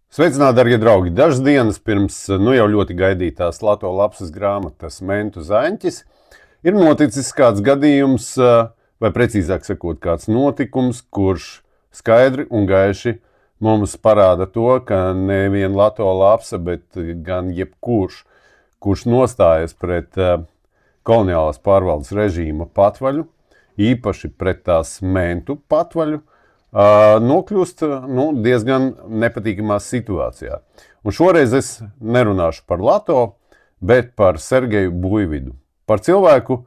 Sveicināti, darbie draugi! Dažas dienas pirms jau ļoti gaidītās Lato lapsas grāmatas Mentu zaņķis ir noticis kāds gadījums, vai precīzāk sakot, kāds notikums, kurš skaidri un gaiši mums parāda to, ka nevien Lato lapsa, bet gan jebkurš, kurš nostājas pret koloniālās pārvaldes režīma patvaļu, īpaši pret tās mentu patvaļu, nokļūst diezgan nepatīkamā situācijā. Un šoreiz es nerunāšu par Lato, bet par Sergeju Buividu. Par cilvēku,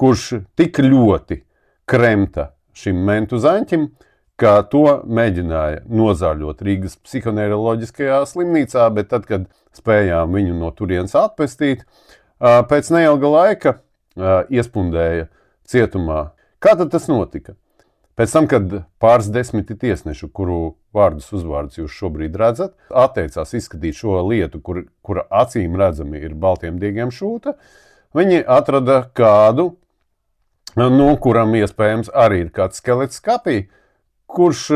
kurš tik ļoti kremta šim mentu zaņķim, ka to mēģināja nozāļot Rīgas psihoneiroloģiskajā slimnīcā, bet tad, kad spējām viņu no turienes atpestīt, pēc neilga laika iespundēja cietumā. Kā tad tas notika? Pēc tam, kad pāris desmiti tiesnešu, kuru vārdus uzvārdus jūs šobrīd redzat, atteicās izskatīt šo lietu, kura acīm redzami ir baltiem diegiem šūta, viņi atrada kādu, kuram iespējams arī ir kāds skelets skapī, kurš,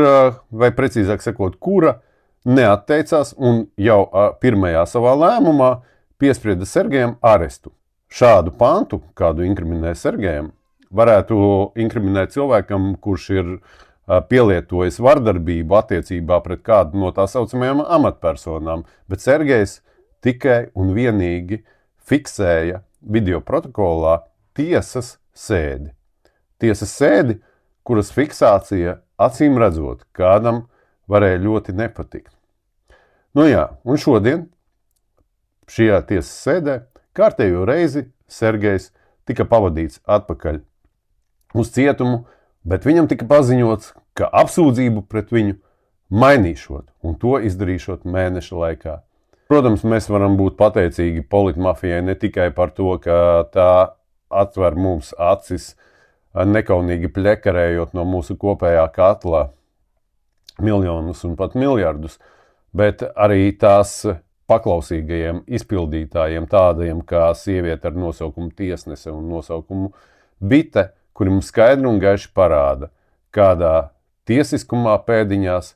vai precīzāk sakot, kura neatteicās un jau pirmajā savā lēmumā piesprieda Sergejam arestu. Šādu pantu, kādu inkriminē Sergejam, varētu inkriminēt cilvēkam, kurš ir pielietojis vardarbību attiecībā pret kādu no tā saucamajām amatpersonām, bet Sergejs tikai un vienīgi fiksēja video protokolā tiesas sēdi. Tiesas sēdi, kuras fiksācija acīm redzot kādam varēja ļoti nepatikt. Un šodien šajā tiesas sēdē kārtējo reizi Sergejs tika pavadīts atpakaļ uz cietumu, bet viņam tika paziņots, ka apsūdzību pret viņu mainīšot, un to izdarīšot mēneša laikā. Protams, mēs varam būt pateicīgi politmafijai ne tikai par to, ka tā atver mums acis, nekaunīgi pļekarējot no mūsu kopējā katlā miljonus un pat miljardus, bet arī tās paklausīgajiem izpildītājiem, tādiem kā sieviete ar nosaukumu tiesnese un nosaukumu bite, kuri mums skaidri un gaiši parāda, kādā tiesiskumā pēdiņās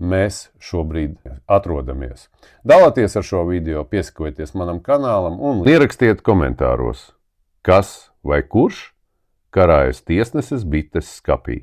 mēs šobrīd atrodamies. Dalieties ar šo video, piesakojieties manam kanālam un ierakstiet komentāros, kas vai kurš karājas tiesneses bites skapī.